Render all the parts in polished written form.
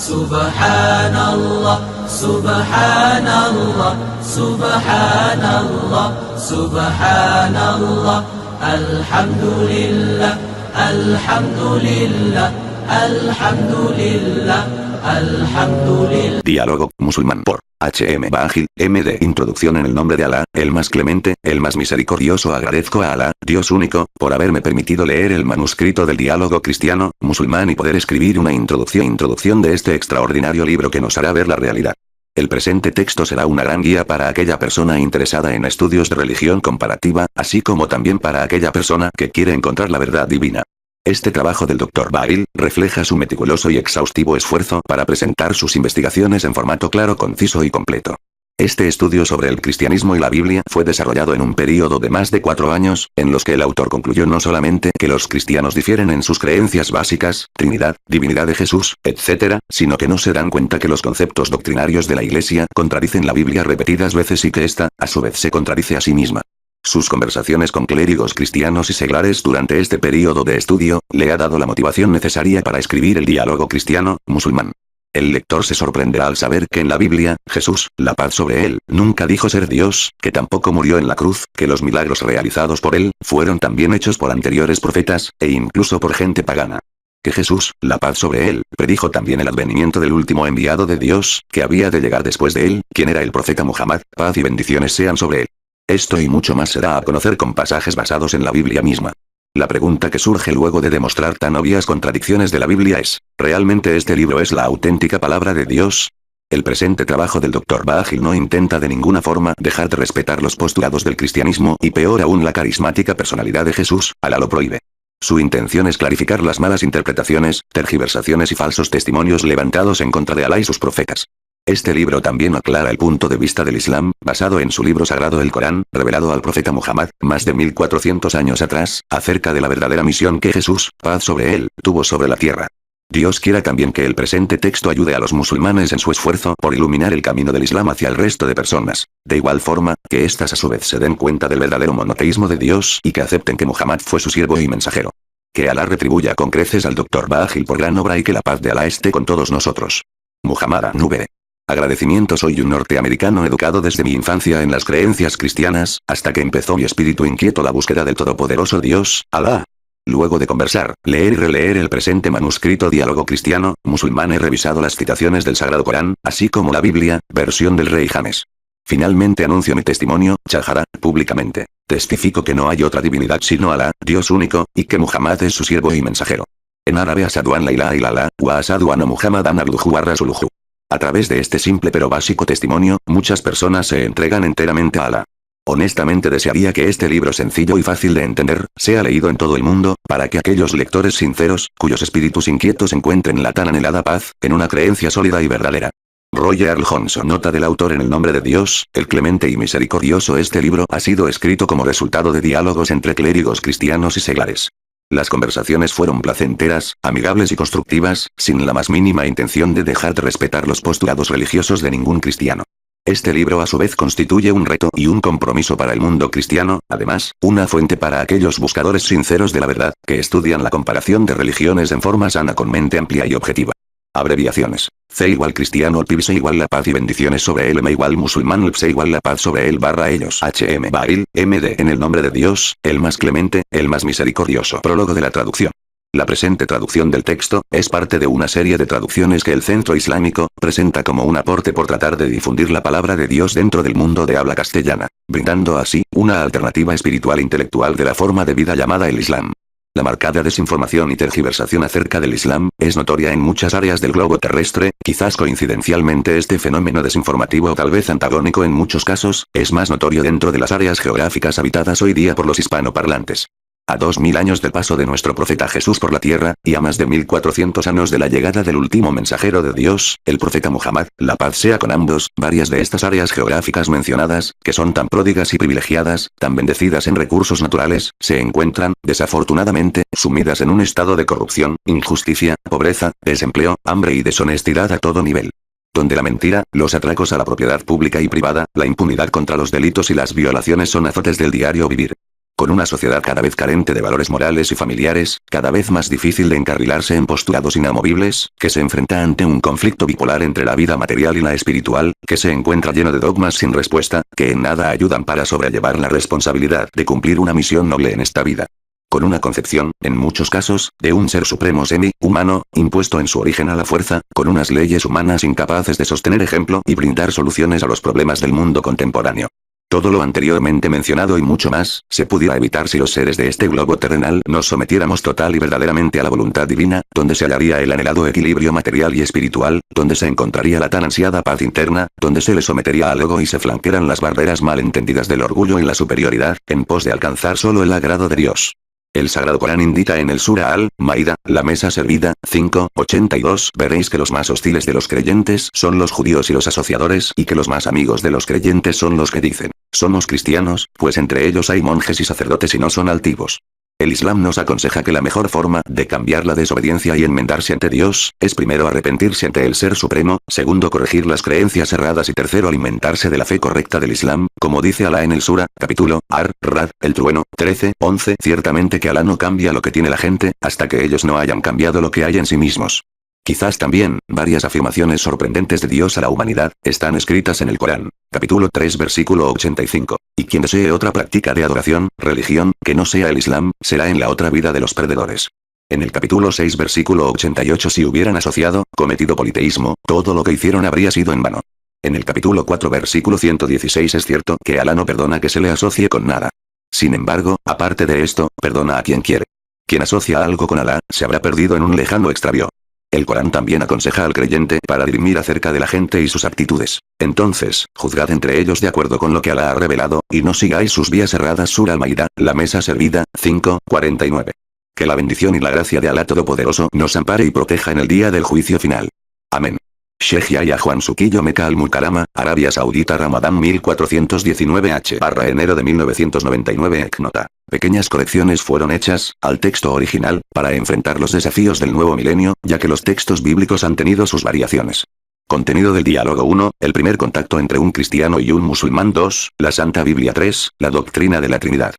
Subhanallah, Subhanallah, Subhanallah, Subhanallah, Alhamdulillah, Alhamdulillah, Alhamdulillah, Alhamdulillah. Diálogo musulmán por H.M. Bagil, M.D. Introducción. En el nombre de Alá, el más clemente, el más misericordioso. Agradezco a Alá, Dios único, por haberme permitido leer el manuscrito del diálogo cristiano, musulmán y poder escribir una introducción de este extraordinario libro que nos hará ver la realidad. El presente texto será una gran guía para aquella persona interesada en estudios de religión comparativa, así como también para aquella persona que quiere encontrar la verdad divina. Este trabajo del Dr. Bagil refleja su meticuloso y exhaustivo esfuerzo para presentar sus investigaciones en formato claro, conciso y completo. Este estudio sobre el cristianismo y la Biblia fue desarrollado en un período de más de 4 años, en los que el autor concluyó no solamente que los cristianos difieren en sus creencias básicas, Trinidad, divinidad de Jesús, etc., sino que no se dan cuenta que los conceptos doctrinarios de la Iglesia contradicen la Biblia repetidas veces y que ésta, a su vez, se contradice a sí misma. Sus conversaciones con clérigos cristianos y seglares durante este período de estudio, le ha dado la motivación necesaria para escribir el diálogo cristiano, musulmán. El lector se sorprenderá al saber que en la Biblia, Jesús, la paz sobre él, nunca dijo ser Dios, que tampoco murió en la cruz, que los milagros realizados por él, fueron también hechos por anteriores profetas, e incluso por gente pagana. Que Jesús, la paz sobre él, predijo también el advenimiento del último enviado de Dios, que había de llegar después de él, quien era el profeta Muhammad, paz y bendiciones sean sobre él. Esto y mucho más se da a conocer con pasajes basados en la Biblia misma. La pregunta que surge luego de demostrar tan obvias contradicciones de la Biblia es, ¿realmente este libro es la auténtica palabra de Dios? El presente trabajo del Dr. Bagil no intenta de ninguna forma dejar de respetar los postulados del cristianismo y peor aún la carismática personalidad de Jesús, Alá lo prohíbe. Su intención es clarificar las malas interpretaciones, tergiversaciones y falsos testimonios levantados en contra de Alá y sus profetas. Este libro también aclara el punto de vista del Islam, basado en su libro sagrado el Corán, revelado al profeta Muhammad, más de 1400 años atrás, acerca de la verdadera misión que Jesús, paz sobre él, tuvo sobre la tierra. Dios quiera también que el presente texto ayude a los musulmanes en su esfuerzo por iluminar el camino del Islam hacia el resto de personas, de igual forma, que éstas a su vez se den cuenta del verdadero monoteísmo de Dios y que acepten que Muhammad fue su siervo y mensajero. Que Alá retribuya con creces al Dr. Bagil por gran obra y que la paz de Alá esté con todos nosotros. Muhammad Nube. Agradecimiento. Soy un norteamericano educado desde mi infancia en las creencias cristianas, hasta que empezó mi espíritu inquieto la búsqueda del todopoderoso Dios, Alá. Luego de conversar, leer y releer el presente manuscrito diálogo cristiano, musulmán he revisado las citaciones del Sagrado Corán, así como la Biblia, versión del rey James. Finalmente anuncio mi testimonio, Shahada, públicamente. Testifico que no hay otra divinidad sino Alá, Dios único, y que Muhammad es su siervo y mensajero. En árabe asadu an la ilaha illallah, wa asadu anna Muhammadan abduhu wa rasuluhu. A través de este simple pero básico testimonio, muchas personas se entregan enteramente a Alá. Honestamente desearía que este libro sencillo y fácil de entender, sea leído en todo el mundo, para que aquellos lectores sinceros, cuyos espíritus inquietos encuentren la tan anhelada paz, en una creencia sólida y verdadera. Roger Johnson. Nota del autor. En el nombre de Dios, el clemente y misericordioso. Este libro ha sido escrito como resultado de diálogos entre clérigos cristianos y seglares. Las conversaciones fueron placenteras, amigables y constructivas, sin la más mínima intención de dejar de respetar los postulados religiosos de ningún cristiano. Este libro a su vez constituye un reto y un compromiso para el mundo cristiano, además, una fuente para aquellos buscadores sinceros de la verdad, que estudian la comparación de religiones en forma sana con mente amplia y objetiva. Abreviaciones. C = cristiano, PIBS = la paz y bendiciones sobre él, M = musulmán, LPS = la paz sobre él / ellos. H.M. Bagil, M.D. En el nombre de Dios, el más clemente, el más misericordioso. Prólogo de la traducción. La presente traducción del texto, es parte de una serie de traducciones que el Centro Islámico, presenta como un aporte por tratar de difundir la palabra de Dios dentro del mundo de habla castellana, brindando así, una alternativa espiritual intelectual de la forma de vida llamada el Islam. La marcada desinformación y tergiversación acerca del Islam, es notoria en muchas áreas del globo terrestre, quizás coincidencialmente este fenómeno desinformativo o tal vez antagónico en muchos casos, es más notorio dentro de las áreas geográficas habitadas hoy día por los hispanoparlantes. A 2000 años del paso de nuestro profeta Jesús por la tierra, y a más de 1400 años de la llegada del último mensajero de Dios, el profeta Muhammad, la paz sea con ambos, varias de estas áreas geográficas mencionadas, que son tan pródigas y privilegiadas, tan bendecidas en recursos naturales, se encuentran, desafortunadamente, sumidas en un estado de corrupción, injusticia, pobreza, desempleo, hambre y deshonestidad a todo nivel. Donde la mentira, los atracos a la propiedad pública y privada, la impunidad contra los delitos y las violaciones son azotes del diario vivir. Con una sociedad cada vez carente de valores morales y familiares, cada vez más difícil de encarrilarse en postulados inamovibles, que se enfrenta ante un conflicto bipolar entre la vida material y la espiritual, que se encuentra lleno de dogmas sin respuesta, que en nada ayudan para sobrellevar la responsabilidad de cumplir una misión noble en esta vida. Con una concepción, en muchos casos, de un ser supremo semi-humano, impuesto en su origen a la fuerza, con unas leyes humanas incapaces de sostener ejemplo y brindar soluciones a los problemas del mundo contemporáneo. Todo lo anteriormente mencionado y mucho más, se pudiera evitar si los seres de este globo terrenal nos sometiéramos total y verdaderamente a la voluntad divina, donde se hallaría el anhelado equilibrio material y espiritual, donde se encontraría la tan ansiada paz interna, donde se le sometería al ego y se flanquearan las barreras malentendidas del orgullo y la superioridad, en pos de alcanzar solo el agrado de Dios. El Sagrado Corán indica en el Sura al-Maida, la mesa servida, 5:82, veréis que los más hostiles de los creyentes son los judíos y los asociadores y que los más amigos de los creyentes son los que dicen, somos cristianos, pues entre ellos hay monjes y sacerdotes y no son altivos. El Islam nos aconseja que la mejor forma de cambiar la desobediencia y enmendarse ante Dios, es primero arrepentirse ante el Ser Supremo, segundo corregir las creencias erradas y tercero alimentarse de la fe correcta del Islam, como dice Alá en el Sura, capítulo, Ar-Rad, el trueno, 13:11. Ciertamente que Alá no cambia lo que tiene la gente, hasta que ellos no hayan cambiado lo que hay en sí mismos. Quizás también, varias afirmaciones sorprendentes de Dios a la humanidad, están escritas en el Corán, capítulo 3 versículo 85. Y quien desee otra práctica de adoración, religión, que no sea el Islam, será en la otra vida de los perdedores. En el capítulo 6 versículo 88 si hubieran asociado, cometido politeísmo, todo lo que hicieron habría sido en vano. En el capítulo 4 versículo 116 es cierto que Alá no perdona que se le asocie con nada. Sin embargo, aparte de esto, perdona a quien quiere. Quien asocia algo con Alá, se habrá perdido en un lejano extravío. El Corán también aconseja al creyente para dirimir acerca de la gente y sus actitudes. Entonces, juzgad entre ellos de acuerdo con lo que Alá ha revelado, y no sigáis sus vías erradas. Sura al-Maida, la mesa servida, 5:49. Que la bendición y la gracia de Alá Todopoderoso nos ampare y proteja en el día del juicio final. Amén. Sheikh Yahya Juan Suquillo Meca al-Mukarrama, Arabia Saudita Ramadán 1419 H/enero de 1999 Nota. Pequeñas correcciones fueron hechas, al texto original, para enfrentar los desafíos del nuevo milenio, ya que los textos bíblicos han tenido sus variaciones. Contenido del Diálogo 1, el primer contacto entre un cristiano y un musulmán. 2, la Santa Biblia. 3, la doctrina de la Trinidad.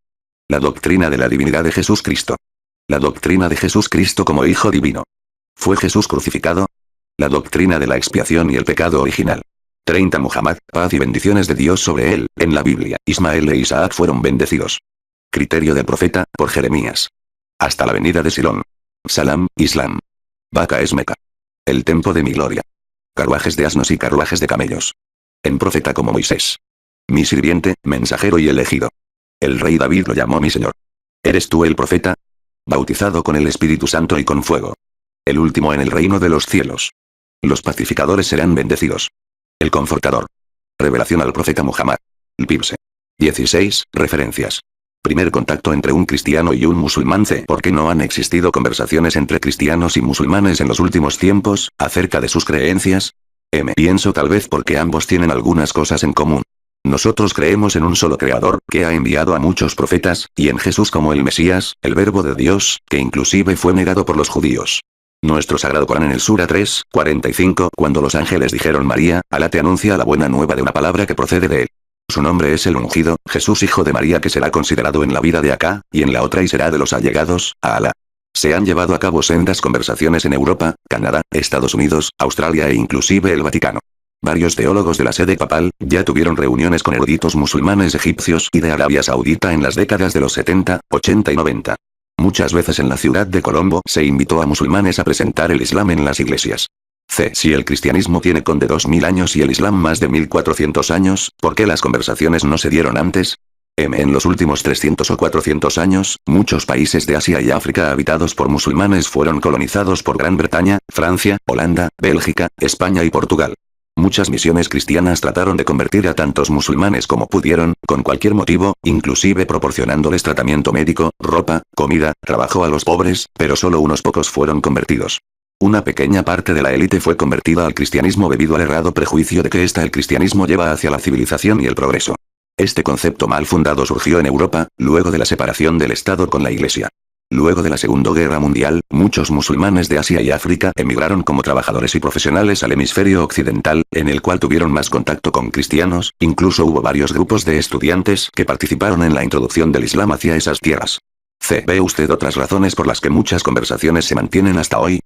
La doctrina de la divinidad de Jesús Cristo. La doctrina de Jesús Cristo como Hijo Divino. ¿Fue Jesús crucificado? La doctrina de la expiación y el pecado original. 30 Muhammad, paz y bendiciones de Dios sobre él, en la Biblia, Ismael e Isaac fueron bendecidos. Criterio del profeta, por Jeremías. Hasta la venida de Silón. Salam, Islam. Vaca es Meca. El templo de mi gloria. Carruajes de asnos y carruajes de camellos. En profeta como Moisés. Mi sirviente, mensajero y elegido. El rey David lo llamó mi señor. ¿Eres tú el profeta? Bautizado con el Espíritu Santo y con fuego. El último en el reino de los cielos. Los pacificadores serán bendecidos. El confortador. Revelación al profeta Muhammad. Lpibse. 16, referencias. Primer contacto entre un cristiano y un musulmán. ¿Por qué no han existido conversaciones entre cristianos y musulmanes en los últimos tiempos, acerca de sus creencias? Pienso tal vez porque ambos tienen algunas cosas en común. Nosotros creemos en un solo Creador, que ha enviado a muchos profetas, y en Jesús como el Mesías, el Verbo de Dios, que inclusive fue negado por los judíos. Nuestro Sagrado Corán en el Sura 3:45, cuando los ángeles dijeron María, Alá te anuncia la buena nueva de una palabra que procede de él. Su nombre es el ungido, Jesús hijo de María, que será considerado en la vida de acá, y en la otra y será de los allegados, a Alá. Se han llevado a cabo sendas conversaciones en Europa, Canadá, Estados Unidos, Australia e inclusive el Vaticano. Varios teólogos de la sede papal, ya tuvieron reuniones con eruditos musulmanes egipcios y de Arabia Saudita en las décadas de los 70, 80 y 90. Muchas veces en la ciudad de Colombo se invitó a musulmanes a presentar el Islam en las iglesias. Si el cristianismo tiene con de 2000 años y el Islam más de 1400 años, ¿por qué las conversaciones no se dieron antes? En los últimos 300 o 400 años, muchos países de Asia y África habitados por musulmanes fueron colonizados por Gran Bretaña, Francia, Holanda, Bélgica, España y Portugal. Muchas misiones cristianas trataron de convertir a tantos musulmanes como pudieron, con cualquier motivo, inclusive proporcionándoles tratamiento médico, ropa, comida, trabajo a los pobres, pero solo unos pocos fueron convertidos. Una pequeña parte de la élite fue convertida al cristianismo debido al errado prejuicio de que el cristianismo lleva hacia la civilización y el progreso. Este concepto mal fundado surgió en Europa, luego de la separación del Estado con la Iglesia. Luego de la Segunda Guerra Mundial, muchos musulmanes de Asia y África emigraron como trabajadores y profesionales al hemisferio occidental, en el cual tuvieron más contacto con cristianos, incluso hubo varios grupos de estudiantes que participaron en la introducción del Islam hacia esas tierras. C. ¿Ve usted otras razones por las que muchas conversaciones se mantienen hasta hoy?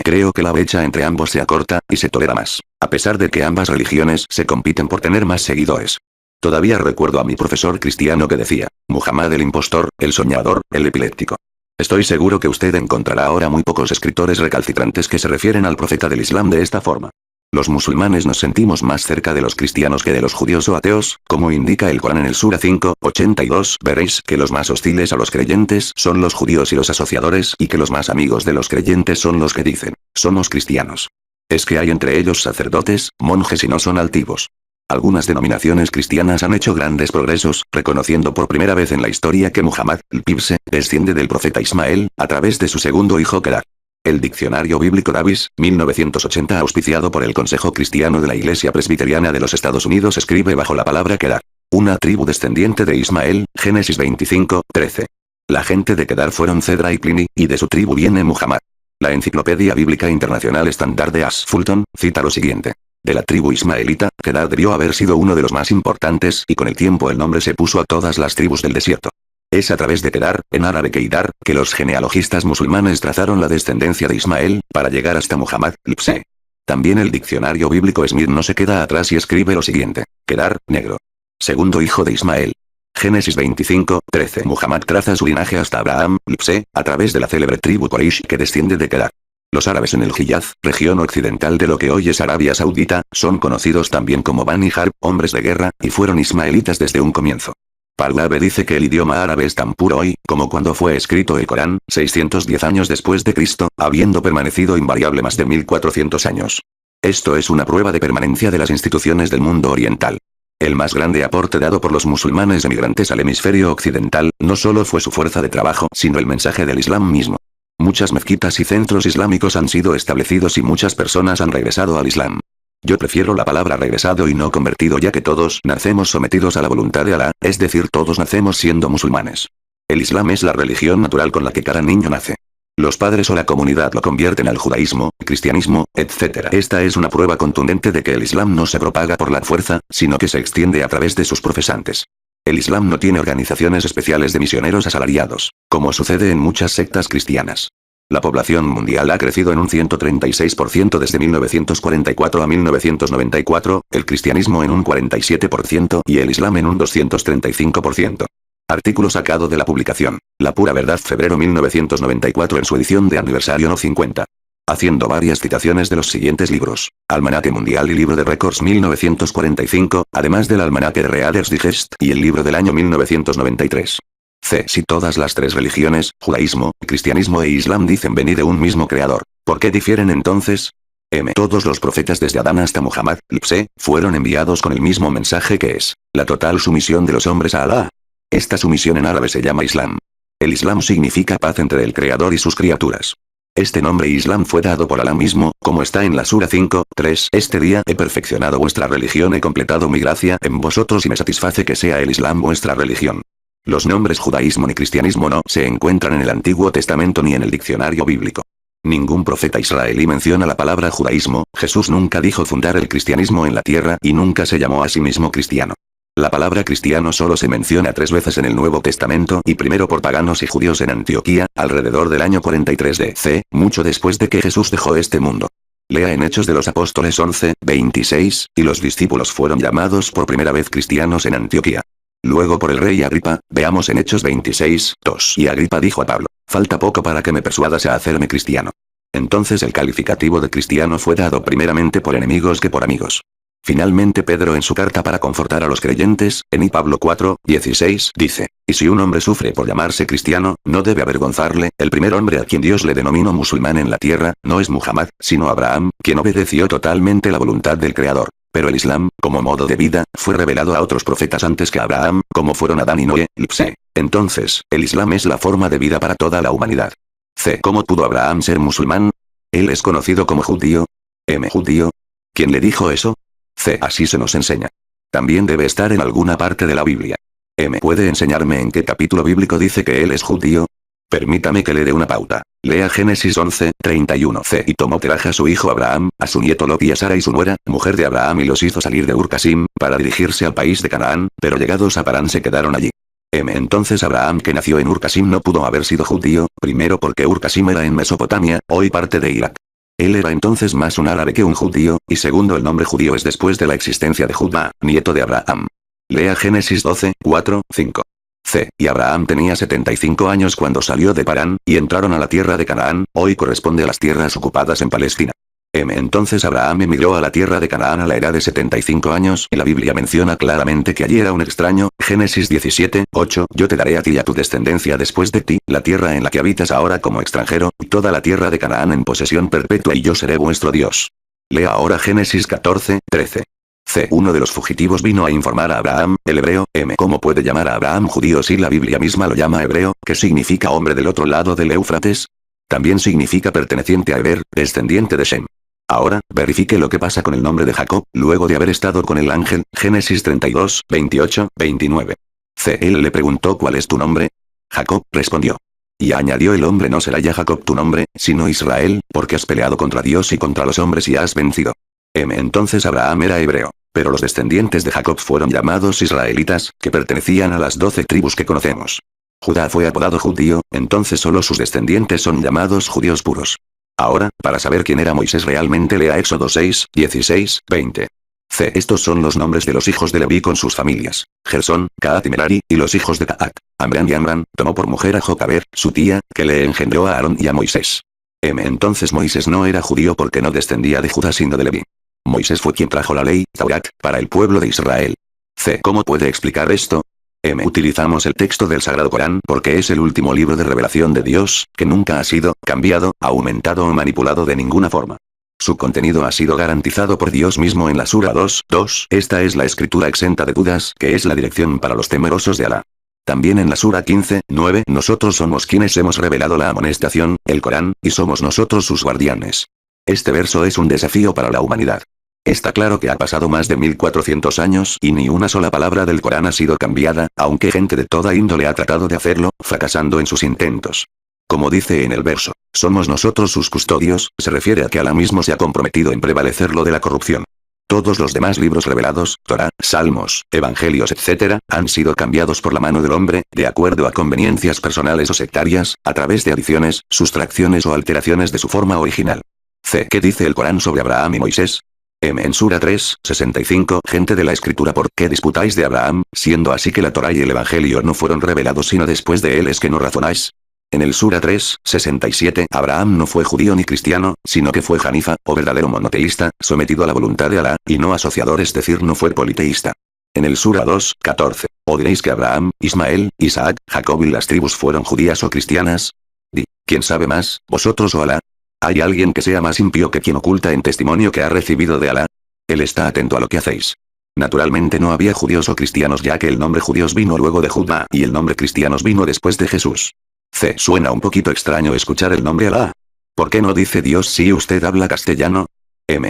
Creo que la brecha entre ambos se acorta, y se tolera más, a pesar de que ambas religiones se compiten por tener más seguidores. Todavía recuerdo a mi profesor Cristiano que decía, Muhammad el impostor, el soñador, el epiléptico. Estoy seguro que usted encontrará ahora muy pocos escritores recalcitrantes que se refieren al profeta del Islam de esta forma. Los musulmanes nos sentimos más cerca de los cristianos que de los judíos o ateos, como indica el Corán en el Sura 5, 82, veréis que los más hostiles a los creyentes son los judíos y los asociadores y que los más amigos de los creyentes son los que dicen, somos cristianos. Es que hay entre ellos sacerdotes, monjes y no son altivos. Algunas denominaciones cristianas han hecho grandes progresos, reconociendo por primera vez en la historia que Muhammad, el Pibse, desciende del profeta Ismael, a través de su segundo hijo Kedar. El diccionario bíblico Davis, 1980 auspiciado por el Consejo Cristiano de la Iglesia Presbiteriana de los Estados Unidos escribe bajo la palabra Kedar. Una tribu descendiente de Ismael, Génesis 25, 13. La gente de Kedar fueron Cedra y Pliny, y de su tribu viene Muhammad. La Enciclopedia Bíblica Internacional Estándar de As Fulton, cita lo siguiente. De la tribu ismaelita, Kedar debió haber sido uno de los más importantes y con el tiempo el nombre se puso a todas las tribus del desierto. Es a través de Kedar, en árabe Keidar, que los genealogistas musulmanes trazaron la descendencia de Ismael, para llegar hasta Muhammad, Lipse. También el diccionario bíblico Smith no se queda atrás y escribe lo siguiente. Kedar, negro. Segundo hijo de Ismael. Génesis 25, 13. Muhammad traza su linaje hasta Abraham, Lipse, a través de la célebre tribu Quraysh que desciende de Kedar. Los árabes en el Hiyaz, región occidental de lo que hoy es Arabia Saudita, son conocidos también como Bani Harb, hombres de guerra, y fueron ismaelitas desde un comienzo. Pahlavi dice que el idioma árabe es tan puro hoy, como cuando fue escrito el Corán, 610 años después de Cristo, habiendo permanecido invariable más de 1400 años. Esto es una prueba de permanencia de las instituciones del mundo oriental. El más grande aporte dado por los musulmanes emigrantes al hemisferio occidental, no solo fue su fuerza de trabajo, sino el mensaje del Islam mismo. Muchas mezquitas y centros islámicos han sido establecidos y muchas personas han regresado al Islam. Yo prefiero la palabra regresado y no convertido ya que todos nacemos sometidos a la voluntad de Alá, es decir todos nacemos siendo musulmanes. El Islam es la religión natural con la que cada niño nace. Los padres o la comunidad lo convierten al judaísmo, cristianismo, etc. Esta es una prueba contundente de que el Islam no se propaga por la fuerza, sino que se extiende a través de sus profesantes. El Islam no tiene organizaciones especiales de misioneros asalariados, como sucede en muchas sectas cristianas. La población mundial ha crecido en un 136% desde 1944 a 1994, el cristianismo en un 47% y el islam en un 235%. Artículo sacado de la publicación La Pura Verdad, febrero 1994 en su edición de aniversario no 50. Haciendo varias citaciones de los siguientes libros. Almanaque Mundial y Libro de Récords 1945, además del Almanaque de Reader's Digest y el libro del año 1993. C. Si todas las tres religiones, judaísmo, cristianismo e islam dicen venir de un mismo creador, ¿por qué difieren entonces? Todos los profetas desde Adán hasta Muhammad, Lipse, fueron enviados con el mismo mensaje que es, la total sumisión de los hombres a Alá. Esta sumisión en árabe se llama Islam. El Islam significa paz entre el Creador y sus criaturas. Este nombre Islam fue dado por Alá mismo, como está en la Sura 5, 3. Este día he perfeccionado vuestra religión, he completado mi gracia en vosotros y me satisface que sea el Islam vuestra religión. Los nombres judaísmo ni cristianismo no se encuentran en el Antiguo Testamento ni en el diccionario bíblico. Ningún profeta israelí menciona la palabra judaísmo, Jesús nunca dijo fundar el cristianismo en la tierra y nunca se llamó a sí mismo cristiano. La palabra cristiano solo se menciona 3 veces en el Nuevo Testamento y primero por paganos y judíos en Antioquía, alrededor del año 43 d.C., mucho después de que Jesús dejó este mundo. Lea en Hechos de los Apóstoles 11, 26, y los discípulos fueron llamados por primera vez cristianos en Antioquía. Luego por el rey Agripa, veamos en Hechos 26, 2. Y Agripa dijo a Pablo, falta poco para que me persuadas a hacerme cristiano. Entonces el calificativo de cristiano fue dado primeramente por enemigos que por amigos. Finalmente Pedro en su carta para confortar a los creyentes, en I Pablo 4, 16, dice, y si un hombre sufre por llamarse cristiano, no debe avergonzarle, el primer hombre a quien Dios le denominó musulmán en la tierra, no es Muhammad, sino Abraham, quien obedeció totalmente la voluntad del Creador. Pero el Islam, como modo de vida, fue revelado a otros profetas antes que Abraham, como fueron Adán y Noé, Lipse. Entonces, el Islam es la forma de vida para toda la humanidad. C. ¿Cómo pudo Abraham ser musulmán? Él es conocido como judío. ¿Judío? ¿Quién le dijo eso? C. Así se nos enseña. También debe estar en alguna parte de la Biblia. ¿Puede enseñarme en qué capítulo bíblico dice que él es judío? Permítame que le dé una pauta. Lea Génesis 11:31c. Y tomó Teraj a su hijo Abraham, a su nieto Lot y a Sara y su nuera, mujer de Abraham, y los hizo salir de Ur-Casim, para dirigirse al país de Canaán, pero llegados a Parán se quedaron allí. Entonces Abraham, que nació en Ur-Casim, no pudo haber sido judío, primero porque Ur-Casim era en Mesopotamia, hoy parte de Irak. Él era entonces más un árabe que un judío, y segundo el nombre judío es después de la existencia de Judá, nieto de Abraham. Lea Génesis 12:4-5. C. Y Abraham tenía 75 años cuando salió de Parán, y entraron a la tierra de Canaán, hoy corresponde a las tierras ocupadas en Palestina. Entonces Abraham emigró a la tierra de Canaán a la edad de 75 años, y la Biblia menciona claramente que allí era un extraño, Génesis 17:8, yo te daré a ti y a tu descendencia después de ti, la tierra en la que habitas ahora como extranjero, toda la tierra de Canaán en posesión perpetua y yo seré vuestro Dios. Lea ahora Génesis 14:13. C. Uno de los fugitivos vino a informar a Abraham, el hebreo, ¿Cómo puede llamar a Abraham judío si la Biblia misma lo llama hebreo, que significa hombre del otro lado del Éufrates? También significa perteneciente a Eber, descendiente de Shem. Ahora, verifique lo que pasa con el nombre de Jacob, luego de haber estado con el ángel, Génesis 32:28-29. C. Él le preguntó ¿cuál es tu nombre? Jacob respondió. Y añadió el hombre no será ya Jacob tu nombre, sino Israel, porque has peleado contra Dios y contra los hombres y has vencido. Entonces Abraham era hebreo, pero los descendientes de Jacob fueron llamados israelitas, que pertenecían a las 12 tribus que conocemos. Judá fue apodado judío, entonces solo sus descendientes son llamados judíos puros. Ahora, para saber quién era Moisés realmente lea Éxodo 6:16-20. C. Estos son los nombres de los hijos de Leví con sus familias. Gersón, Caat y Merari, y los hijos de Caat. Amram y Amram, tomó por mujer a Jocaber, su tía, que le engendró a Aarón y a Moisés. Entonces Moisés no era judío porque no descendía de Judá sino de Leví. Moisés fue quien trajo la ley, Taurat, para el pueblo de Israel. C. ¿Cómo puede explicar esto? Utilizamos el texto del Sagrado Corán porque es el último libro de revelación de Dios, que nunca ha sido cambiado, aumentado o manipulado de ninguna forma. Su contenido ha sido garantizado por Dios mismo en la Sura 2:2. Esta es la escritura exenta de dudas, que es la dirección para los temerosos de Alá. También en la Sura 15:9, nosotros somos quienes hemos revelado la amonestación, el Corán, y somos nosotros sus guardianes. Este verso es un desafío para la humanidad. Está claro que ha pasado más de 1400 años y ni una sola palabra del Corán ha sido cambiada, aunque gente de toda índole ha tratado de hacerlo, fracasando en sus intentos. Como dice en el verso, somos nosotros sus custodios, se refiere a que Alá mismo se ha comprometido en prevalecerlo de la corrupción. Todos los demás libros revelados, Torá, Salmos, Evangelios etc., han sido cambiados por la mano del hombre, de acuerdo a conveniencias personales o sectarias, a través de adiciones, sustracciones o alteraciones de su forma original. C. ¿Qué dice el Corán sobre Abraham y Moisés? En Sura 3:65, gente de la escritura, ¿por qué disputáis de Abraham, siendo así que la Torá y el Evangelio no fueron revelados sino después de él? ¿Es que no razonáis? En el Sura 3:67, Abraham no fue judío ni cristiano, sino que fue Hanifa, o verdadero monoteísta, sometido a la voluntad de Alá, y no asociador, es decir, no fue politeísta. En el Sura 2:14, ¿o diréis que Abraham, Ismael, Isaac, Jacob y las tribus fueron judías o cristianas? Di, ¿quién sabe más, vosotros o Alá? ¿Hay alguien que sea más impío que quien oculta en testimonio que ha recibido de Alá? Él está atento a lo que hacéis. Naturalmente no había judíos o cristianos, ya que el nombre judíos vino luego de Judá y el nombre cristianos vino después de Jesús. C. Suena un poquito extraño escuchar el nombre Alá. ¿Por qué no dice Dios si usted habla castellano?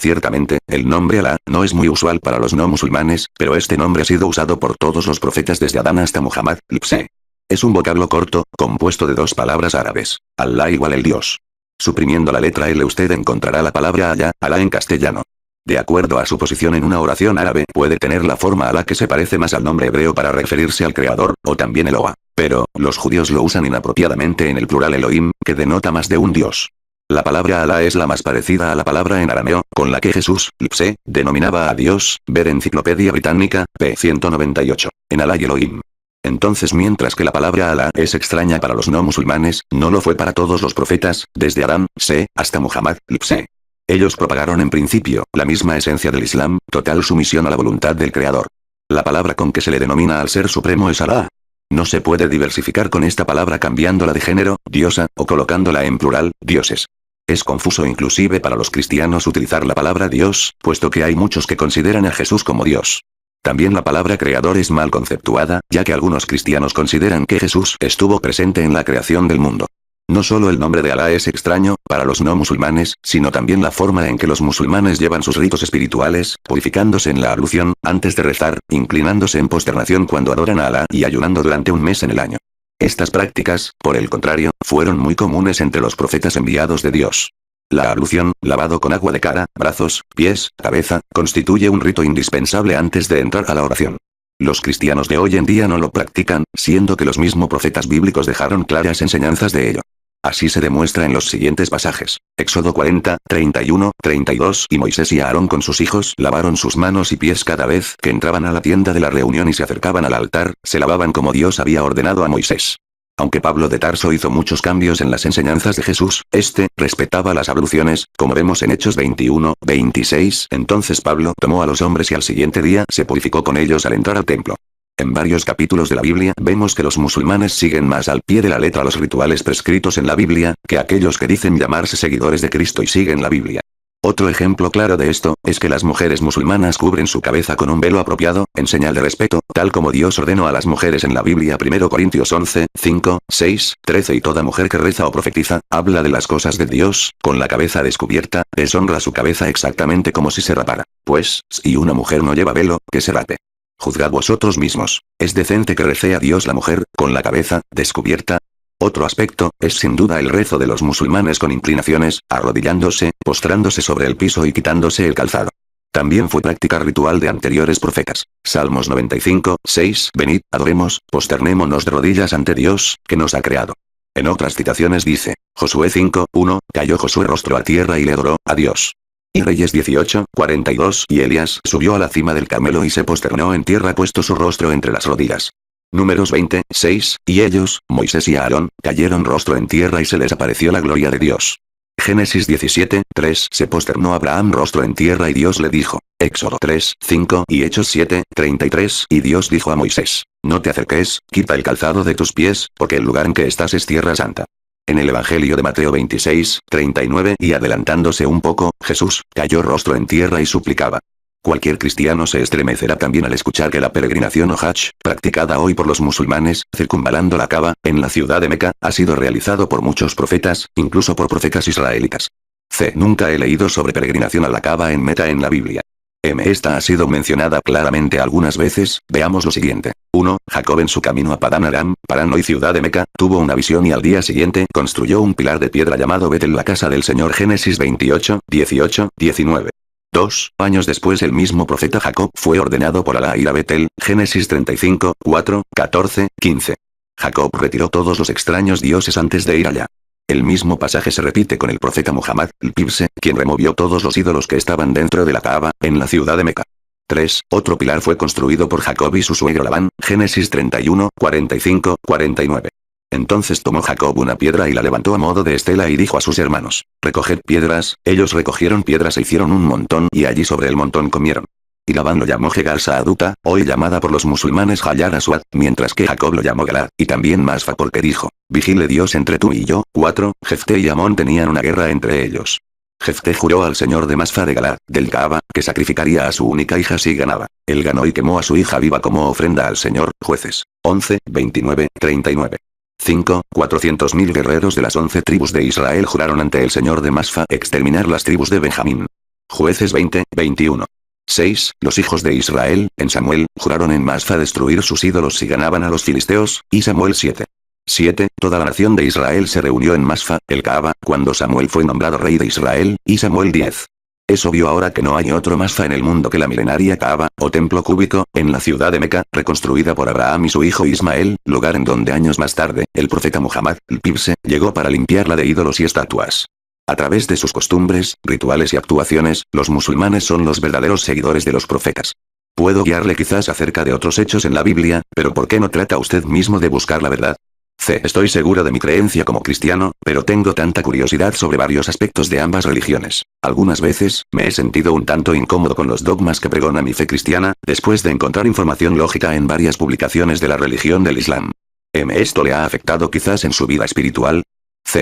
Ciertamente, el nombre Alá no es muy usual para los no musulmanes, pero este nombre ha sido usado por todos los profetas desde Adán hasta Muhammad. Lipse. Es un vocablo corto, compuesto de dos palabras árabes. Allah igual el Dios. Suprimiendo la letra L usted encontrará la palabra Alá, Alá en castellano. De acuerdo a su posición en una oración árabe, puede tener la forma Alá que se parece más al nombre hebreo para referirse al Creador, o también Eloa. Pero, los judíos lo usan inapropiadamente en el plural Elohim, que denota más de un Dios. La palabra Alá es la más parecida a la palabra en arameo, con la que Jesús, Lipse, denominaba a Dios, ver Enciclopedia Británica, p. 198, en Alá y Elohim. Entonces, mientras que la palabra Alá es extraña para los no musulmanes, no lo fue para todos los profetas, desde Adán, se, hasta Muhammad, Lipse. Ellos propagaron en principio la misma esencia del Islam, total sumisión a la voluntad del Creador. La palabra con que se le denomina al Ser Supremo es Alá. No se puede diversificar con esta palabra cambiándola de género, diosa, o colocándola en plural, dioses. Es confuso inclusive para los cristianos utilizar la palabra Dios, puesto que hay muchos que consideran a Jesús como Dios. También la palabra creador es mal conceptuada, ya que algunos cristianos consideran que Jesús estuvo presente en la creación del mundo. No solo el nombre de Alá es extraño, para los no musulmanes, sino también la forma en que los musulmanes llevan sus ritos espirituales, purificándose en la ablución, antes de rezar, inclinándose en posternación cuando adoran a Alá y ayunando durante un mes en el año. Estas prácticas, por el contrario, fueron muy comunes entre los profetas enviados de Dios. La ablución, lavado con agua de cara, brazos, pies, cabeza, constituye un rito indispensable antes de entrar a la oración. Los cristianos de hoy en día no lo practican, siendo que los mismos profetas bíblicos dejaron claras enseñanzas de ello. Así se demuestra en los siguientes pasajes. Éxodo 40, 31, 32 y Moisés y Aarón con sus hijos lavaron sus manos y pies cada vez que entraban a la tienda de la reunión y se acercaban al altar, se lavaban como Dios había ordenado a Moisés. Aunque Pablo de Tarso hizo muchos cambios en las enseñanzas de Jesús, respetaba las abluciones, como vemos en Hechos 21, 26. Entonces Pablo tomó a los hombres y al siguiente día se purificó con ellos al entrar al templo. En varios capítulos de la Biblia vemos que los musulmanes siguen más al pie de la letra los rituales prescritos en la Biblia, que aquellos que dicen llamarse seguidores de Cristo y siguen la Biblia. Otro ejemplo claro de esto, es que las mujeres musulmanas cubren su cabeza con un velo apropiado, en señal de respeto, tal como Dios ordenó a las mujeres en la Biblia. 1 Corintios 11, 5, 6, 13 Y toda mujer que reza o profetiza, habla de las cosas de Dios, con la cabeza descubierta, deshonra su cabeza exactamente como si se rapara. Pues, si una mujer no lleva velo, que se rape. Juzgad vosotros mismos. ¿Es decente que rece a Dios la mujer, con la cabeza descubierta? Otro aspecto, es sin duda el rezo de los musulmanes con inclinaciones, arrodillándose, postrándose sobre el piso y quitándose el calzado. También fue práctica ritual de anteriores profetas. Salmos 95, 6. Venid, adoremos, posternémonos de rodillas ante Dios, que nos ha creado. En otras citaciones dice, Josué 5, 1, cayó Josué rostro a tierra y le adoró a Dios. Y Reyes 18, 42 Y Elías subió a la cima del Carmelo y se posternó en tierra puesto su rostro entre las rodillas. Números 20, 6, y ellos, Moisés y Aarón, cayeron rostro en tierra y se les apareció la gloria de Dios. Génesis 17, 3 Se posternó Abraham rostro en tierra y Dios le dijo. Éxodo 3, 5 y Hechos 7, 33 Y Dios dijo a Moisés, no te acerques, quita el calzado de tus pies, porque el lugar en que estás es tierra santa. En el Evangelio de Mateo 26, 39 y adelantándose un poco, Jesús, cayó rostro en tierra y suplicaba. Cualquier cristiano se estremecerá también al escuchar que la peregrinación o Hajj, practicada hoy por los musulmanes, circunvalando la Kaaba, en la ciudad de Meca, ha sido realizado por muchos profetas, incluso por profetas israelitas. Nunca he leído sobre peregrinación a la Kaaba en Meca en la Biblia. Esta ha sido mencionada claramente algunas veces. Veamos lo siguiente. 1. Jacob en su camino a Padán Aram, Parán hoy ciudad de Meca, tuvo una visión y al día siguiente construyó un pilar de piedra llamado Betel, la casa del Señor. Génesis 28, 18, 19. 2 años después el mismo profeta Jacob fue ordenado por Alá a ir a Betel. Génesis 35, 4, 14, 15. Jacob retiró todos los extraños dioses antes de ir allá. El mismo pasaje se repite con el profeta Muhammad, el Pibse, quien removió todos los ídolos que estaban dentro de la Kaaba, en la ciudad de Meca. 3. Otro pilar fue construido por Jacob y su suegro Labán. Génesis 31, 45, 49. Entonces tomó Jacob una piedra y la levantó a modo de estela y dijo a sus hermanos, recoged piedras. Ellos recogieron piedras e hicieron un montón y allí sobre el montón comieron. Y Labán lo llamó Hegar Saaduta, hoy llamada por los musulmanes Hayar Aswad, mientras que Jacob lo llamó Galad, y también Masfa porque dijo, vigile Dios entre tú y yo. 4. Jefté y Amón tenían una guerra entre ellos. Jefté juró al señor de Masfa de Galad, del Kaaba, que sacrificaría a su única hija si ganaba. Él ganó y quemó a su hija viva como ofrenda al Señor. Jueces 11, 29, 39. 5. 400.000 guerreros de las 11 tribus de Israel juraron ante el señor de Masfa exterminar las tribus de Benjamín. Jueces 20, 21. 6. Los hijos de Israel, en Samuel, juraron en Masfa destruir sus ídolos si ganaban a los filisteos, y Samuel 7. 7. Toda la nación de Israel se reunió en Masfa, el Kaaba, cuando Samuel fue nombrado rey de Israel, y Samuel 10. Es obvio ahora que no hay otro Masfa en el mundo que la milenaria Kaaba, o templo cúbico, en la ciudad de Meca, reconstruida por Abraham y su hijo Ismael, lugar en donde años más tarde, el profeta Muhammad, el Pibse, llegó para limpiarla de ídolos y estatuas. A través de sus costumbres, rituales y actuaciones, los musulmanes son los verdaderos seguidores de los profetas. Puedo guiarle quizás acerca de otros hechos en la Biblia, pero ¿por qué no trata usted mismo de buscar la verdad? Estoy seguro de mi creencia como cristiano, pero tengo tanta curiosidad sobre varios aspectos de ambas religiones. Algunas veces, me he sentido un tanto incómodo con los dogmas que pregona mi fe cristiana, después de encontrar información lógica en varias publicaciones de la religión del Islam. ¿Esto le ha afectado quizás en su vida espiritual?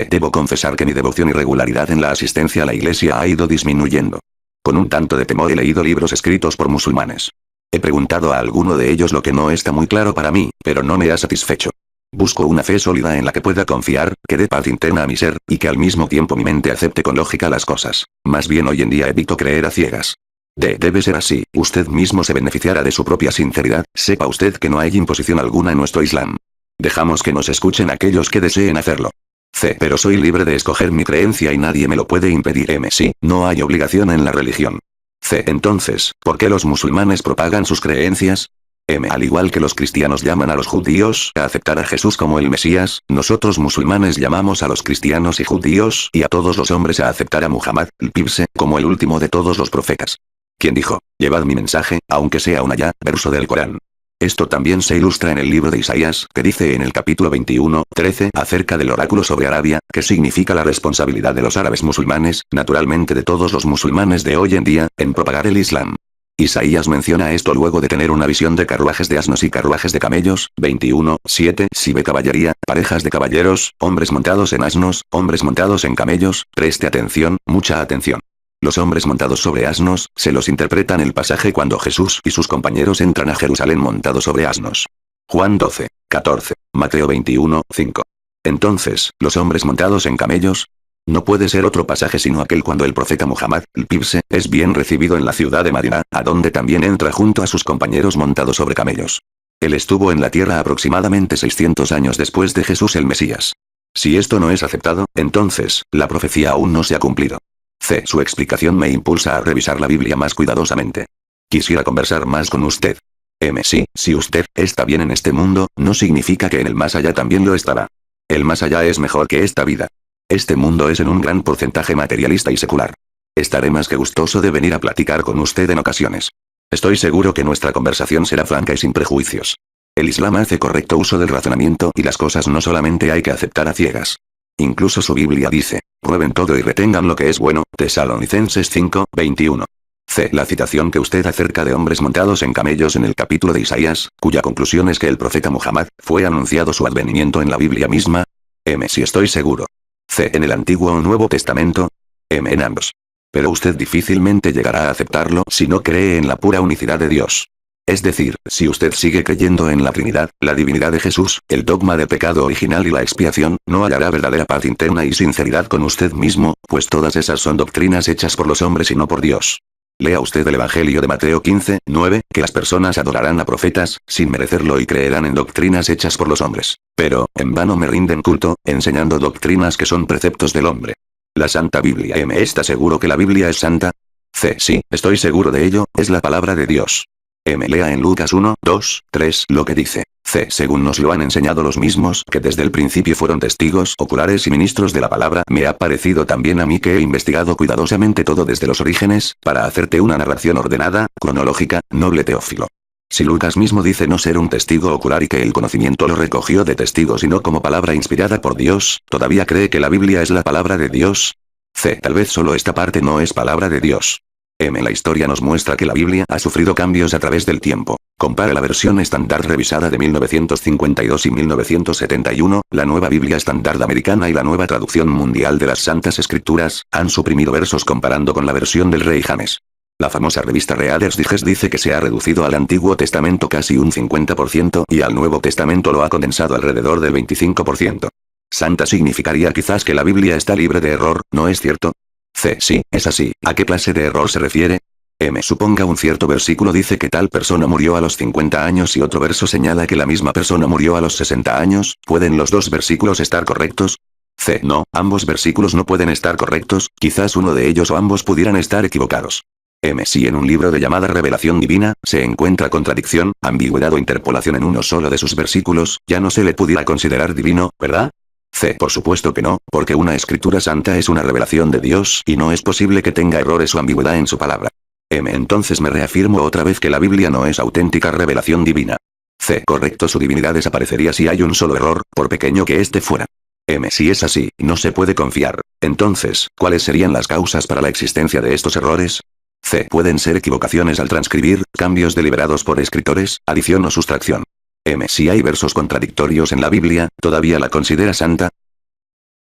Debo confesar que mi devoción y regularidad en la asistencia a la iglesia ha ido disminuyendo. Con un tanto de temor he leído libros escritos por musulmanes. He preguntado a alguno de ellos lo que no está muy claro para mí, pero no me ha satisfecho. Busco una fe sólida en la que pueda confiar, que dé paz interna a mi ser, y que al mismo tiempo mi mente acepte con lógica las cosas. Más bien hoy en día evito creer a ciegas. Debe ser así, usted mismo se beneficiará de su propia sinceridad, sepa usted que no hay imposición alguna en nuestro Islam. Dejamos que nos escuchen aquellos que deseen hacerlo. C. Pero soy libre de escoger mi creencia y nadie me lo puede impedir. M. Sí, no hay obligación en la religión. C. Entonces, ¿por qué los musulmanes propagan sus creencias? M. Al igual que los cristianos llaman a los judíos a aceptar a Jesús como el Mesías, nosotros musulmanes llamamos a los cristianos y judíos y a todos los hombres a aceptar a Muhammad, el Pibse, como el último de todos los profetas. Quien dijo, llevad mi mensaje, aunque sea un ayá, verso del Corán. Esto también se ilustra en el libro de Isaías, que dice en el capítulo 21:13 acerca del oráculo sobre Arabia, que significa la responsabilidad de los árabes musulmanes, naturalmente de todos los musulmanes de hoy en día, en propagar el Islam. Isaías menciona esto luego de tener una visión de carruajes de asnos y carruajes de camellos, 21:7, si ve caballería, parejas de caballeros, hombres montados en asnos, hombres montados en camellos, preste atención, mucha atención. Los hombres montados sobre asnos, se los interpretan el pasaje cuando Jesús y sus compañeros entran a Jerusalén montados sobre asnos. Juan 12:14, Mateo 21:5. Entonces, los hombres montados en camellos, no puede ser otro pasaje sino aquel cuando el profeta Muhammad, el Pibse, es bien recibido en la ciudad de Madina, a donde también entra junto a sus compañeros montados sobre camellos. Él estuvo en la tierra aproximadamente 600 años después de Jesús el Mesías. Si esto no es aceptado, entonces, la profecía aún no se ha cumplido. C. Su explicación me impulsa a revisar la Biblia más cuidadosamente. Quisiera conversar más con usted. M. Sí, si usted está bien en este mundo, no significa que en el más allá también lo estará. El más allá es mejor que esta vida. Este mundo es en un gran porcentaje materialista y secular. Estaré más que gustoso de venir a platicar con usted en ocasiones. Estoy seguro que nuestra conversación será franca y sin prejuicios. El Islam hace correcto uso del razonamiento y las cosas no solamente hay que aceptar a ciegas. Incluso su Biblia dice, prueben todo y retengan lo que es bueno, Tesalonicenses 5:21. C. La citación que usted acerca de hombres montados en camellos en el capítulo de Isaías, cuya conclusión es que el profeta Muhammad, fue anunciado su advenimiento en la Biblia misma. M. Si estoy seguro. C. En el Antiguo o Nuevo Testamento. M. En ambos. Pero usted difícilmente llegará a aceptarlo si no cree en la pura unicidad de Dios. Es decir, si usted sigue creyendo en la Trinidad, la divinidad de Jesús, el dogma de pecado original y la expiación, no hallará verdadera paz interna y sinceridad con usted mismo, pues todas esas son doctrinas hechas por los hombres y no por Dios. Lea usted el Evangelio de Mateo 15:9, que las personas adorarán a profetas, sin merecerlo y creerán en doctrinas hechas por los hombres. Pero, en vano me rinden culto, enseñando doctrinas que son preceptos del hombre. La Santa Biblia. ¿Me está seguro que la Biblia es santa? C. Sí, estoy seguro de ello, es la palabra de Dios. M. Lea en Lucas 1:2-3 lo que dice. C. Según nos lo han enseñado los mismos que desde el principio fueron testigos oculares y ministros de la palabra, me ha parecido también a mí que he investigado cuidadosamente todo desde los orígenes, para hacerte una narración ordenada, cronológica, noble Teófilo. Si Lucas mismo dice no ser un testigo ocular y que el conocimiento lo recogió de testigos y no como palabra inspirada por Dios, ¿todavía cree que la Biblia es la palabra de Dios? C. Tal vez solo esta parte no es palabra de Dios. M. La historia nos muestra que la Biblia ha sufrido cambios a través del tiempo. Compara la versión estándar revisada de 1952 y 1971, la nueva Biblia estándar americana y la nueva traducción mundial de las Santas Escrituras, han suprimido versos comparando con la versión del Rey James. La famosa revista Reader's Digest dice que se ha reducido al Antiguo Testamento casi un 50% y al Nuevo Testamento lo ha condensado alrededor del 25%. Santa significaría quizás que la Biblia está libre de error, ¿no es cierto? C. Sí, es así. ¿A qué clase de error se refiere? M. Suponga un cierto versículo dice que tal persona murió a los 50 años y otro verso señala que la misma persona murió a los 60 años, ¿pueden los dos versículos estar correctos? C. No, ambos versículos no pueden estar correctos, quizás uno de ellos o ambos pudieran estar equivocados. M. Si en un libro de llamada Revelación Divina, se encuentra contradicción, ambigüedad o interpolación en uno solo de sus versículos, ya no se le pudiera considerar divino, ¿verdad? C. Por supuesto que no, porque una escritura santa es una revelación de Dios y no es posible que tenga errores o ambigüedad en su palabra. M. Entonces me reafirmo otra vez que la Biblia no es auténtica revelación divina. C. Correcto, su divinidad desaparecería si hay un solo error, por pequeño que éste fuera. M. Si es así, no se puede confiar. Entonces, ¿cuáles serían las causas para la existencia de estos errores? C. Pueden ser equivocaciones al transcribir, cambios deliberados por escritores, adición o sustracción. M. Si hay versos contradictorios en la Biblia, ¿todavía la considera santa?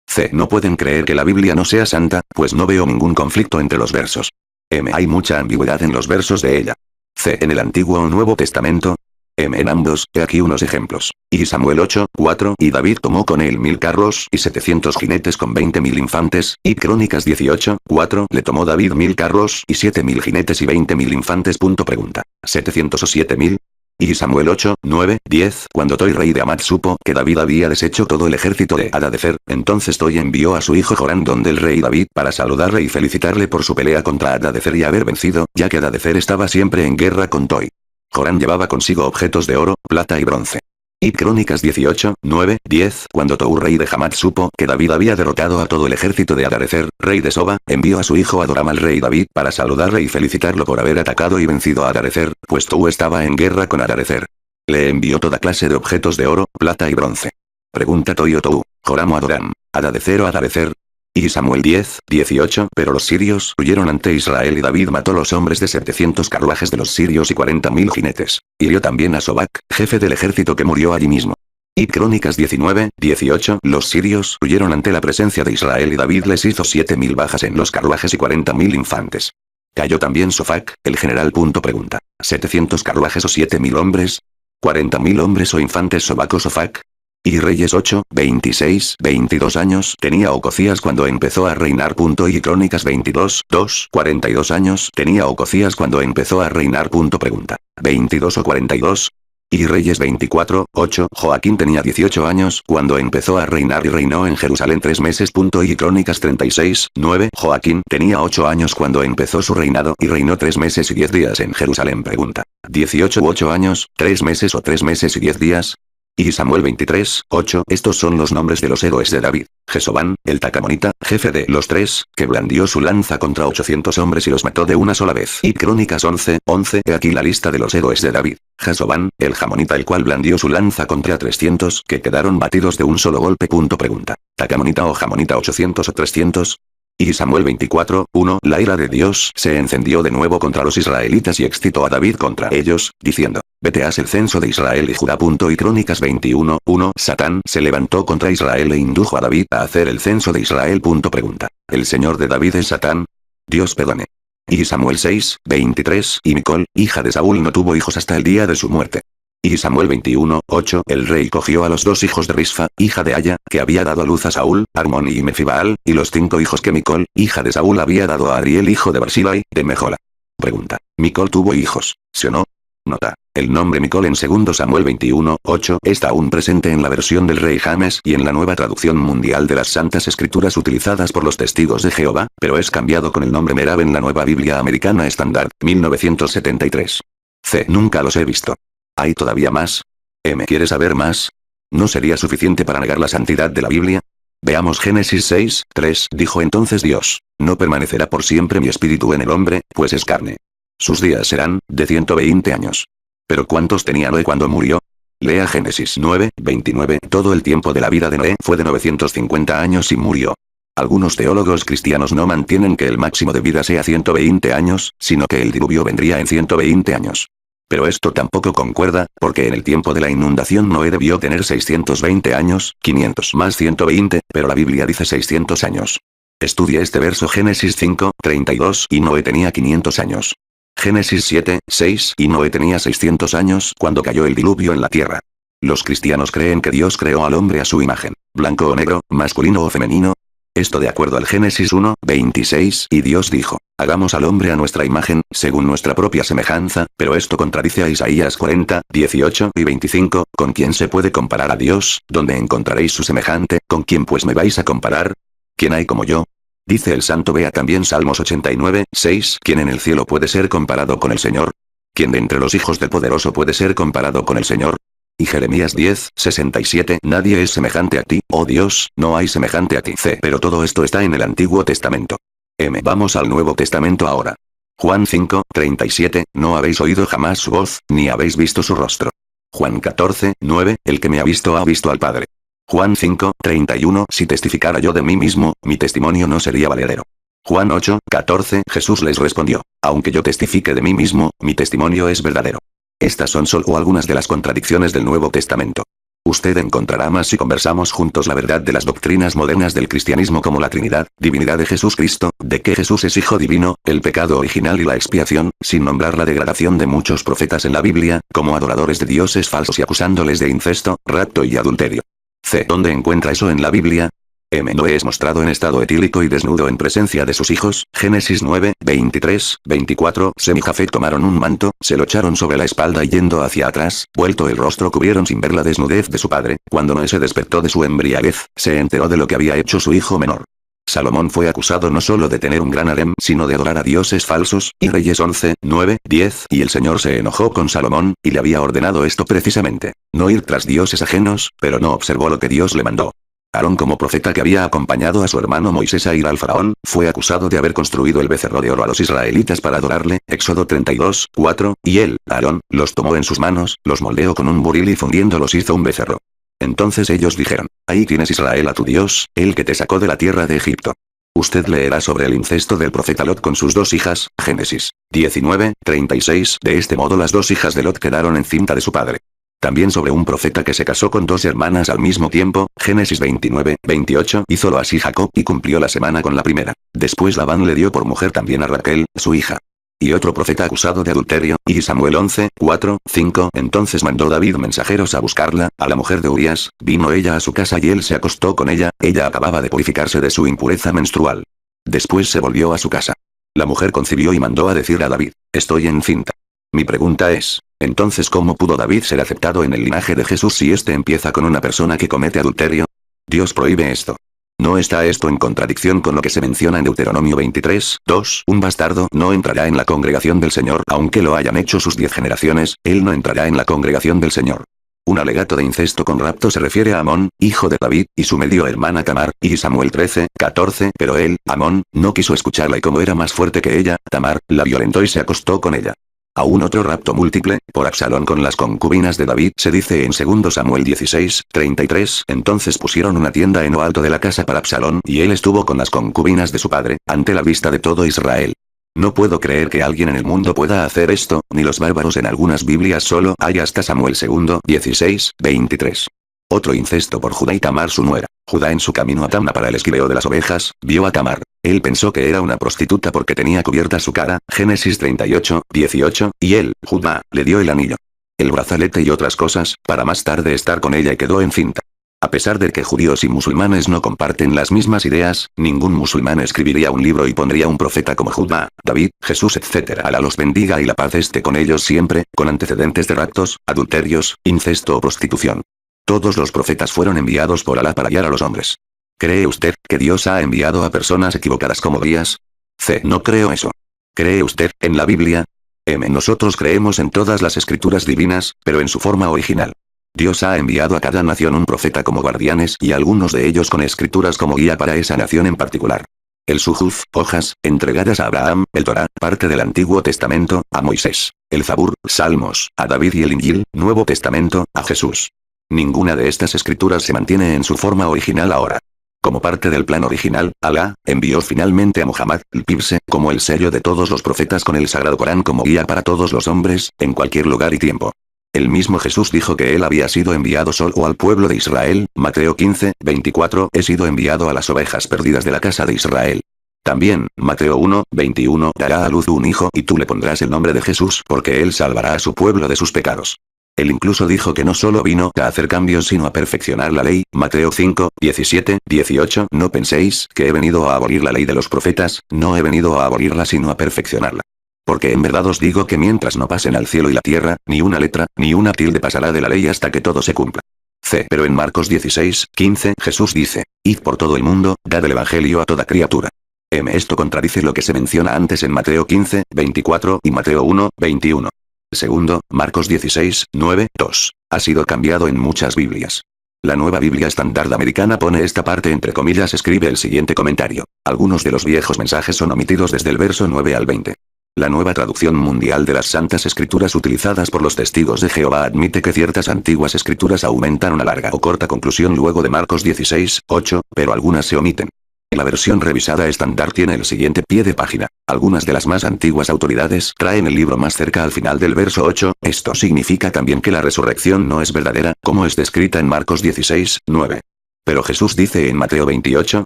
C. No pueden creer que la Biblia no sea santa, pues no veo ningún conflicto entre los versos. M. Hay mucha ambigüedad en los versos de ella. C. En el Antiguo o Nuevo Testamento. M. En ambos, he aquí unos ejemplos. Y Samuel 8:4, y David tomó con él 1000 carros y 700 jinetes con 20.000 infantes, y Crónicas 18:4, le tomó David 1000 carros y 7.000 jinetes y 20.000 infantes. Pregunta, ¿700 o 7.000? Y Samuel 8, 9, 10. Cuando Toi rey de Amat supo que David había deshecho todo el ejército de Hadadezer, entonces Toi envió a su hijo Joram donde el rey David para saludarle y felicitarle por su pelea contra Hadadezer y haber vencido, ya que Hadadezer estaba siempre en guerra con Toi. Joram llevaba consigo objetos de oro, plata y bronce. Y Crónicas 18, 9, 10. Cuando Tou rey de Hamat supo que David había derrotado a todo el ejército de Hadadezer, rey de Soba, envió a su hijo Adoram al rey David para saludarle y felicitarlo por haber atacado y vencido a Hadadezer, pues Tou estaba en guerra con Hadadezer. Le envió toda clase de objetos de oro, plata y bronce. Pregunta Toi o Tou, Joram o Adoram, Hadadezer o Hadadezer. Y Samuel 10, 18. Pero los sirios huyeron ante Israel y David mató los hombres de 700 carruajes de los sirios y 40.000 jinetes. Hirió también a Sobac, jefe del ejército que murió allí mismo. Y Crónicas 19, 18. Los sirios huyeron ante la presencia de Israel y David les hizo 7.000 bajas en los carruajes y 40.000 infantes. Cayó también Sofac, el general. Pregunta, ¿700 carruajes o 7.000 hombres? ¿40.000 hombres o infantes Sobac o Sofac? Y Reyes 8, 26, 22 años tenía Ocosías cuando empezó a reinar. Y Crónicas 22, 2, 42 años tenía Ocosías cuando empezó a reinar. Pregunta, ¿22 o 42? Y Reyes 24, 8, Joaquín tenía 18 años cuando empezó a reinar y reinó en Jerusalén 3 meses. Y Crónicas 36, 9, Joaquín tenía 8 años cuando empezó su reinado y reinó 3 meses y 10 días en Jerusalén. Pregunta, ¿18 u 8 años, 3 meses o 3 meses y 10 días? Y Samuel 23, 8. Estos son los nombres de los héroes de David. Jesobán, el Tacamonita, jefe de los 3, que blandió su lanza contra 800 hombres y los mató de una sola vez. Y Crónicas 11, 11. He aquí la lista de los héroes de David. Jesobán, el Jamonita, el cual blandió su lanza contra 300, que quedaron batidos de un solo golpe. Pregunta, ¿Tacamonita o Jamonita 800 o 300? Y Samuel 24, 1. La ira de Dios se encendió de nuevo contra los israelitas y excitó a David contra ellos, diciendo, vete haz el censo de Israel y Judá. Y Crónicas 21, 1. Satán se levantó contra Israel e indujo a David a hacer el censo de Israel. Pregunta, ¿el señor de David es Satán? Dios perdone. Y Samuel 6, 23. Y Micol, hija de Saúl, no tuvo hijos hasta el día de su muerte. Y Samuel 21, 8. El rey cogió a los 2 hijos de Risfa, hija de Aya, que había dado a luz a Saúl, Armón y Mefibaal, y los 5 hijos que Micol, hija de Saúl, había dado a Ariel, hijo de Barzilai, de Mejola. Pregunta, ¿Micol tuvo hijos, sí o no? Nota, el nombre Micol en 2 Samuel 21, 8 está aún presente en la versión del rey James y en la nueva traducción mundial de las Santas Escrituras utilizadas por los testigos de Jehová, pero es cambiado con el nombre Merab en la nueva Biblia Americana Estándar, 1973. C. Nunca los he visto. ¿Hay todavía más? M. ¿Quieres saber más? ¿No sería suficiente para negar la santidad de la Biblia? Veamos Génesis 6, 3. Dijo entonces Dios, no permanecerá por siempre mi espíritu en el hombre, pues es carne. Sus días serán, de 120 años. ¿Pero cuántos tenía Noé cuando murió? Lea Génesis 9, 29. Todo el tiempo de la vida de Noé fue de 950 años y murió. Algunos teólogos cristianos no mantienen que el máximo de vida sea 120 años, sino que el diluvio vendría en 120 años. Pero esto tampoco concuerda, porque en el tiempo de la inundación Noé debió tener 620 años, 500 más 120, pero la Biblia dice 600 años. Estudia este verso Génesis 5, 32 y Noé tenía 500 años. Génesis 7, 6 y Noé tenía 600 años cuando cayó el diluvio en la tierra. Los cristianos creen que Dios creó al hombre a su imagen, blanco o negro, masculino o femenino. Esto de acuerdo al Génesis 1, 26, y Dios dijo, hagamos al hombre a nuestra imagen, según nuestra propia semejanza, pero esto contradice a Isaías 40, 18 y 25, ¿con quién se puede comparar a Dios? ¿Dónde encontraréis su semejante? ¿Con quién pues me vais a comparar? ¿Quién hay como yo? Dice el santo. Vea también Salmos 89, 6, ¿quién en el cielo puede ser comparado con el Señor? ¿Quién de entre los hijos del poderoso puede ser comparado con el Señor? Y Jeremías 10, 67, nadie es semejante a ti, oh Dios, no hay semejante a ti. C. Pero todo esto está en el Antiguo Testamento. M. Vamos al Nuevo Testamento ahora. Juan 5, 37, no habéis oído jamás su voz, ni habéis visto su rostro. Juan 14, 9, el que me ha visto al Padre. Juan 5, 31, si testificara yo de mí mismo, mi testimonio no sería valedero. Juan 8, 14, Jesús les respondió, aunque yo testifique de mí mismo, mi testimonio es verdadero. Estas son solo algunas de las contradicciones del Nuevo Testamento. Usted encontrará más si conversamos juntos la verdad de las doctrinas modernas del cristianismo como la Trinidad, divinidad de Jesucristo, de que Jesús es Hijo Divino, el pecado original y la expiación, sin nombrar la degradación de muchos profetas en la Biblia, como adoradores de dioses falsos y acusándoles de incesto, rapto y adulterio. C. ¿Dónde encuentra eso en la Biblia? Noé es mostrado en estado etílico y desnudo en presencia de sus hijos, Génesis 9, 23, 24. Sem y Jafet tomaron un manto, se lo echaron sobre la espalda y yendo hacia atrás, vuelto el rostro cubrieron sin ver la desnudez de su padre. Cuando Noé se despertó de su embriaguez, se enteró de lo que había hecho su hijo menor. Salomón fue acusado no solo de tener un gran harem, sino de adorar a dioses falsos, y Reyes 11, 9, 10, y el Señor se enojó con Salomón, y le había ordenado esto precisamente, no ir tras dioses ajenos, pero no observó lo que Dios le mandó. Aarón, como profeta que había acompañado a su hermano Moisés a ir al faraón, fue acusado de haber construido el becerro de oro a los israelitas para adorarle, Éxodo 32, 4, y él, Aarón, los tomó en sus manos, los moldeó con un buril y fundiéndolos hizo un becerro. Entonces ellos dijeron, ahí tienes Israel a tu Dios, el que te sacó de la tierra de Egipto. Usted leerá sobre el incesto del profeta Lot con sus dos hijas, Génesis 19, 36, de este modo las dos hijas de Lot quedaron encinta de su padre. También sobre un profeta que se casó con dos hermanas al mismo tiempo, Génesis 29, 28, hízolo así Jacob y cumplió la semana con la primera. Después Labán le dio por mujer también a Raquel, su hija. Y otro profeta acusado de adulterio, y Samuel 11, 4, 5, entonces mandó David mensajeros a buscarla, a la mujer de Urías, vino ella a su casa y él se acostó con ella acababa de purificarse de su impureza menstrual. Después se volvió a su casa. La mujer concibió y mandó a decir a David, estoy encinta. Mi pregunta es, entonces ¿cómo pudo David ser aceptado en el linaje de Jesús si este empieza con una persona que comete adulterio? Dios prohíbe esto. ¿No está esto en contradicción con lo que se menciona en Deuteronomio 23, 2? Un bastardo no entrará en la congregación del Señor, aunque lo hayan hecho sus 10 generaciones, él no entrará en la congregación del Señor. Un alegato de incesto con rapto se refiere a Amón, hijo de David, y su medio hermana Tamar, y Samuel 13, 14, pero él, Amón, no quiso escucharla y como era más fuerte que ella, Tamar, la violentó y se acostó con ella. Aún otro rapto múltiple, por Absalón con las concubinas de David, se dice en 2 Samuel 16, 33, entonces pusieron una tienda en lo alto de la casa para Absalón y él estuvo con las concubinas de su padre, ante la vista de todo Israel. No puedo creer que alguien en el mundo pueda hacer esto, ni los bárbaros en algunas Biblias solo hay hasta Samuel 2, 16, 23. Otro incesto por Judá y Tamar su nuera. Judá en su camino a Tamna para el esquileo de las ovejas, vio a Tamar. Él pensó que era una prostituta porque tenía cubierta su cara, Génesis 38, 18, y él, Judá, le dio el anillo, el brazalete y otras cosas, para más tarde estar con ella y quedó encinta. A pesar de que judíos y musulmanes no comparten las mismas ideas, ningún musulmán escribiría un libro y pondría un profeta como Judá, David, Jesús etc. Alá los bendiga y la paz esté con ellos siempre, con antecedentes de raptos, adulterios, incesto o prostitución. Todos los profetas fueron enviados por Alá para guiar a los hombres. ¿Cree usted que Dios ha enviado a personas equivocadas como guías? C. No creo eso. ¿Cree usted en la Biblia? M. Nosotros creemos en todas las escrituras divinas, pero en su forma original. Dios ha enviado a cada nación un profeta como guardianes y algunos de ellos con escrituras como guía para esa nación en particular. El Suhuf, hojas, entregadas a Abraham, el Torá, parte del Antiguo Testamento, a Moisés. El Zabur, Salmos, a David y el Injil, Nuevo Testamento, a Jesús. Ninguna de estas escrituras se mantiene en su forma original ahora. Como parte del plan original, Alá envió finalmente a Muhammad, el Pibse, como el sello de todos los profetas con el Sagrado Corán como guía para todos los hombres, en cualquier lugar y tiempo. El mismo Jesús dijo que él había sido enviado solo al pueblo de Israel, Mateo 15, 24, he sido enviado a las ovejas perdidas de la casa de Israel. También, Mateo 1, 21, dará a luz un hijo y tú le pondrás el nombre de Jesús porque él salvará a su pueblo de sus pecados. Él incluso dijo que no solo vino a hacer cambios sino a perfeccionar la ley, Mateo 5, 17, 18, no penséis que he venido a abolir la ley de los profetas, no he venido a abolirla sino a perfeccionarla. Porque en verdad os digo que mientras no pasen al cielo y la tierra, ni una letra, ni una tilde pasará de la ley hasta que todo se cumpla. C. Pero en Marcos 16, 15, Jesús dice, id por todo el mundo, dad el evangelio a toda criatura. M. Esto contradice lo que se menciona antes en Mateo 15, 24 y Mateo 1, 21. Segundo, Marcos 16, 9, 2. Ha sido cambiado en muchas Biblias. La nueva Biblia estándar americana pone esta parte entre comillas, escribe el siguiente comentario. Algunos de los viejos mensajes son omitidos desde el verso 9 al 20. La nueva traducción mundial de las Santas Escrituras utilizadas por los testigos de Jehová admite que ciertas antiguas escrituras aumentan una larga o corta conclusión luego de Marcos 16, 8, pero algunas se omiten. La versión revisada estándar tiene el siguiente pie de página. Algunas de las más antiguas autoridades traen el libro más cerca al final del verso 8, esto significa también que la resurrección no es verdadera, como es descrita en Marcos 16, 9. Pero Jesús dice en Mateo 28,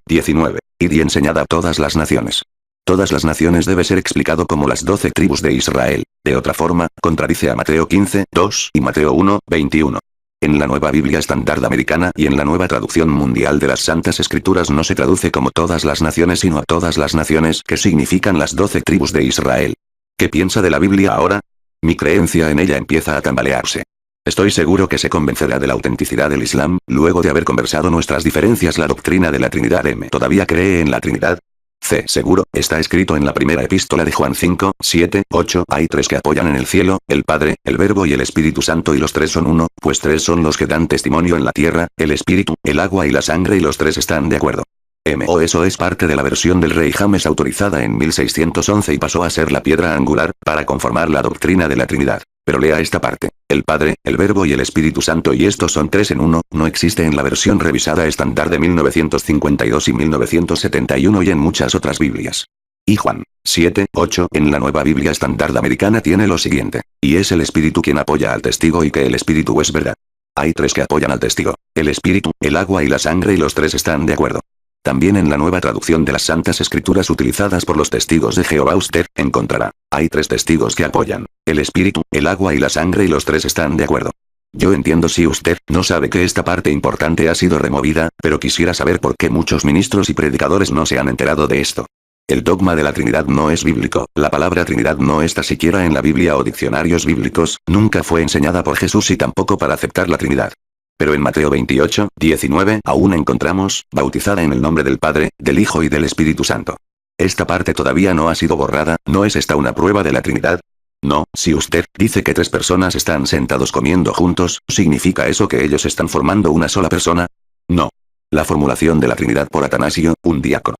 19, id y enseñad a todas las naciones. Todas las naciones debe ser explicado como las 12 tribus de Israel, de otra forma, contradice a Mateo 15, 2 y Mateo 1, 21. En la nueva Biblia estándar americana y en la nueva traducción mundial de las Santas Escrituras no se traduce como todas las naciones sino a todas las naciones, que significan las 12 tribus de Israel. ¿Qué piensa de la Biblia ahora? Mi creencia en ella empieza a tambalearse. Estoy seguro que se convencerá de la autenticidad del Islam, luego de haber conversado nuestras diferencias. La doctrina de la Trinidad. ¿M todavía cree en la Trinidad? C. Seguro, está escrito en la primera epístola de Juan 5, 7, 8, hay tres que apoyan en el cielo, el Padre, el Verbo y el Espíritu Santo, y los tres son uno, pues tres son los que dan testimonio en la tierra, el Espíritu, el agua y la sangre, y los tres están de acuerdo. O eso es parte de la versión del rey James autorizada en 1611 y pasó a ser la piedra angular, para conformar la doctrina de la Trinidad. Pero lea esta parte. El Padre, el Verbo y el Espíritu Santo, y estos son tres en uno, no existe en la versión revisada estándar de 1952 y 1971 y en muchas otras Biblias. Y Juan 7, 8 en la nueva Biblia estándar americana tiene lo siguiente. Y es el Espíritu quien apoya al testigo y que el Espíritu es verdad. Hay tres que apoyan al testigo. El Espíritu, el agua y la sangre, y los tres están de acuerdo. También en la nueva traducción de las Santas Escrituras utilizadas por los testigos de Jehová usted encontrará. Hay tres testigos que apoyan. El Espíritu, el agua y la sangre, y los tres están de acuerdo. Yo entiendo si usted no sabe que esta parte importante ha sido removida, pero quisiera saber por qué muchos ministros y predicadores no se han enterado de esto. El dogma de la Trinidad no es bíblico, la palabra Trinidad no está siquiera en la Biblia o diccionarios bíblicos, nunca fue enseñada por Jesús y tampoco para aceptar la Trinidad. Pero en Mateo 28, 19 aún encontramos, bautizada en el nombre del Padre, del Hijo y del Espíritu Santo. Esta parte todavía no ha sido borrada, ¿no es esta una prueba de la Trinidad? No, si usted dice que tres personas están sentados comiendo juntos, ¿significa eso que ellos están formando una sola persona? No. La formulación de la Trinidad por Atanasio, un diácono.